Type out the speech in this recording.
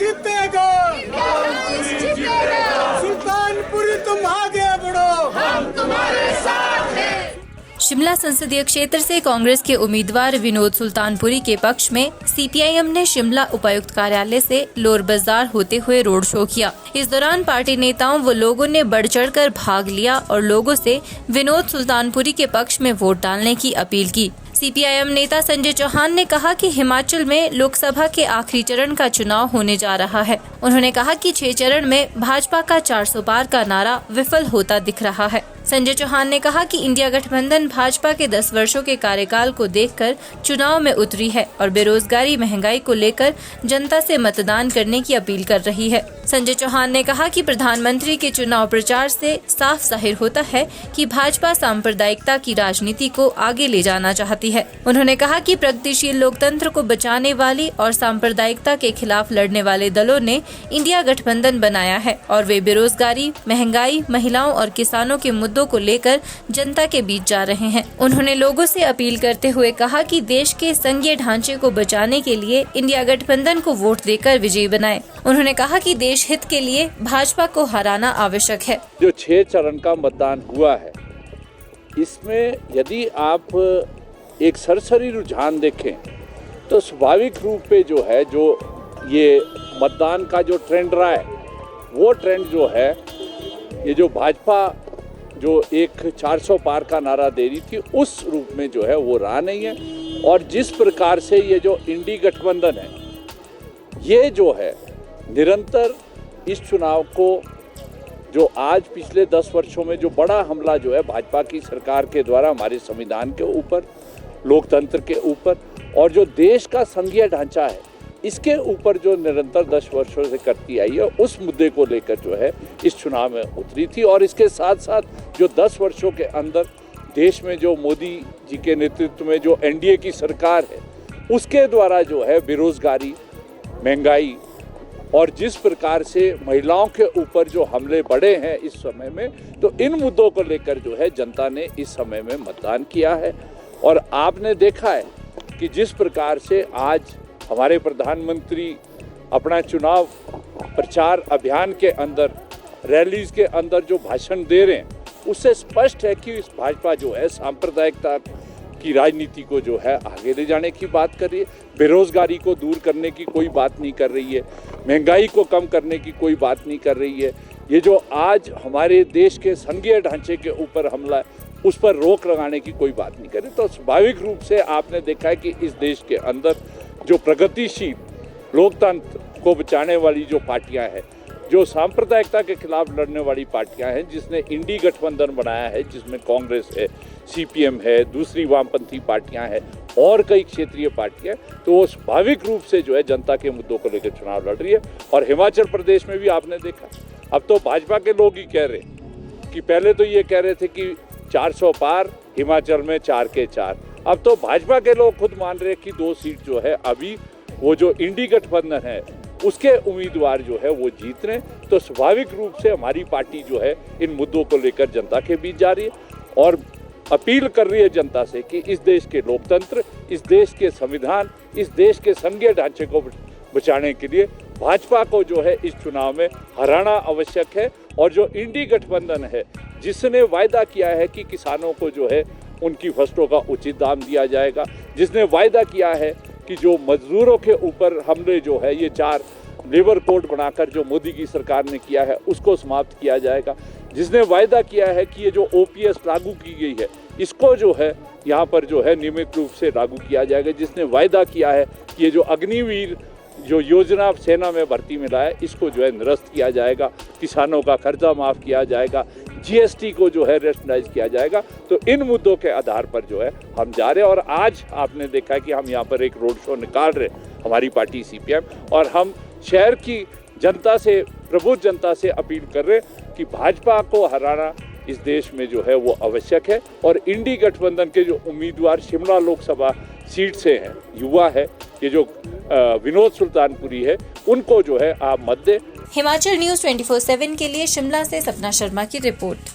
जीतेगा, सुल्तानपुरी तुम आगे बढ़ो, हम तुम्हारे साथ हैं। शिमला संसदीय क्षेत्र से कांग्रेस के उम्मीदवार विनोद सुल्तानपुरी के पक्ष में सीपीआईएम ने शिमला उपायुक्त कार्यालय से लोअर बाजार होते हुए रोड शो किया। इस दौरान पार्टी नेताओं व लोगों ने बढ़ चढ़कर भाग लिया और लोगों से विनोद सुल्तानपुरी के पक्ष में वोट डालने की अपील की। सीपीआईएम नेता संजय चौहान ने कहा कि हिमाचल में लोकसभा के आखिरी चरण का चुनाव होने जा रहा है। उन्होंने कहा कि 6 चरण में भाजपा का 400 पार का नारा विफल होता दिख रहा है। संजय चौहान ने कहा कि इंडिया गठबंधन भाजपा के 10 वर्षों के कार्यकाल को देखकर चुनाव में उतरी है और बेरोजगारी महंगाई को लेकर जनता से मतदान करने की अपील कर रही है। संजय चौहान ने कहा कि प्रधानमंत्री के चुनाव प्रचार से साफ जाहिर होता है कि भाजपा सांप्रदायिकता की राजनीति को आगे ले जाना चाहती है। उन्होंने कहा कि प्रगतिशील लोकतंत्र को बचाने वाली और सांप्रदायिकता के खिलाफ लड़ने वाले दलों ने इंडिया गठबंधन बनाया है और वे बेरोजगारी, महंगाई, महिलाओं और किसानों के मुद्दों को लेकर जनता के बीच जा रहे हैं। उन्होंने लोगों से अपील करते हुए कहा कि देश के संघीय ढांचे को बचाने के लिए इंडिया गठबंधन को वोट देकर विजयी बनाएं। उन्होंने कहा कि देश हित के लिए भाजपा को हराना आवश्यक है। जो 6 चरण का मतदान हुआ है, इसमें यदि आप एक सरसरी रुझान देखें तो स्वाभाविक रूप पे जो है, जो ये मतदान का जो ट्रेंड रहा है, वो ट्रेंड जो है, ये जो भाजपा जो एक 400 पार का नारा दे रही थी, उस रूप में जो है वो रहा नहीं है। और जिस प्रकार से ये जो इंडी गठबंधन है, ये जो है निरंतर इस चुनाव को, जो आज पिछले 10 वर्षों में जो बड़ा हमला जो है भाजपा की सरकार के द्वारा हमारे संविधान के ऊपर, लोकतंत्र के ऊपर और जो देश का संघीय ढांचा है, इसके ऊपर जो निरंतर 10 वर्षों से करती आई है, उस मुद्दे को लेकर जो है इस चुनाव में उतरी थी। और इसके साथ साथ जो 10 वर्षों के अंदर देश में जो मोदी जी के नेतृत्व में जो एनडीए की सरकार है, उसके द्वारा जो है बेरोजगारी, महंगाई और जिस प्रकार से महिलाओं के ऊपर जो हमले बढ़े हैं इस समय में, तो इन मुद्दों को लेकर जो है जनता ने इस समय में मतदान किया है। और आपने देखा है कि जिस प्रकार से आज हमारे प्रधानमंत्री अपना चुनाव प्रचार अभियान के अंदर, रैलीज के अंदर जो भाषण दे रहे हैं, उससे स्पष्ट है कि इस भाजपा जो है सांप्रदायिकता की राजनीति को जो है आगे ले जाने की बात कर रही है, बेरोजगारी को दूर करने की कोई बात नहीं कर रही है, महंगाई को कम करने की कोई बात नहीं कर रही है। ये जो आज हमारे देश के संघीय ढांचे के ऊपर हमला है, उस पर रोक लगाने की कोई बात नहीं कर रही। तो स्वाभाविक रूप से आपने देखा है कि इस देश के अंदर जो प्रगतिशील लोकतंत्र को बचाने वाली जो पार्टियां हैं, जो सांप्रदायिकता के खिलाफ लड़ने वाली पार्टियां हैं, जिसने इंडी गठबंधन बनाया है, जिसमें कांग्रेस है, सीपीएम है, दूसरी वामपंथी पार्टियां हैं और कई क्षेत्रीय पार्टियां, तो वो स्वाभाविक रूप से जो है जनता के मुद्दों को लेकर चुनाव लड़ रही है। और हिमाचल प्रदेश में भी आपने देखा, अब तो भाजपा के लोग ही कह रहे कि पहले तो ये कह रहे थे कि 400 पार, हिमाचल में 4 के 4, अब तो भाजपा के लोग खुद मान रहे कि 2 सीट जो है अभी वो जो इंडी गठबंधन है उसके उम्मीदवार जो है वो जीत रहे। तो स्वाभाविक रूप से हमारी पार्टी जो है इन मुद्दों को लेकर जनता के बीच जा रही है और अपील कर रही है जनता से कि इस देश के लोकतंत्र, इस देश के संविधान, इस देश के संघीय ढांचे को बचाने के लिए भाजपा को जो है इस चुनाव में हराना आवश्यक है। और जो इंडी गठबंधन है, जिसने वायदा किया है कि किसानों को जो है उनकी फसलों का उचित दाम दिया जाएगा, जिसने वायदा किया है कि जो मजदूरों के ऊपर हमले जो है, ये 4 लेबर कोड बनाकर जो मोदी की सरकार ने किया है, उसको समाप्त किया जाएगा, जिसने वायदा किया है कि ये जो ओपीएस लागू की गई है, इसको जो है यहाँ पर जो है नियमित रूप से लागू किया जाएगा, जिसने वायदा किया है कि ये जो अग्निवीर जो योजना सेना में भर्ती मिला है, इसको जो है निरस्त किया जाएगा, किसानों का कर्जा माफ़ किया जाएगा, जीएसटी को जो है रेशनलाइज किया जाएगा। तो इन मुद्दों के आधार पर जो है हम जा रहे हैं। और आज आपने देखा कि हम यहाँ पर एक रोड शो निकाल रहे हैं, हमारी पार्टी सीपीएम, और हम शहर की जनता से, प्रबुद्ध जनता से अपील कर रहे हैं कि भाजपा को हराना इस देश में जो है वो आवश्यक है। और इंडी गठबंधन के जो उम्मीदवार शिमला लोकसभा सीट से हैं, युवा है, ये जो विनोद सुल्तानपुरी है, उनको जो है आप मत दें। हिमाचल न्यूज़ 24/7 के लिए शिमला से सपना शर्मा की रिपोर्ट।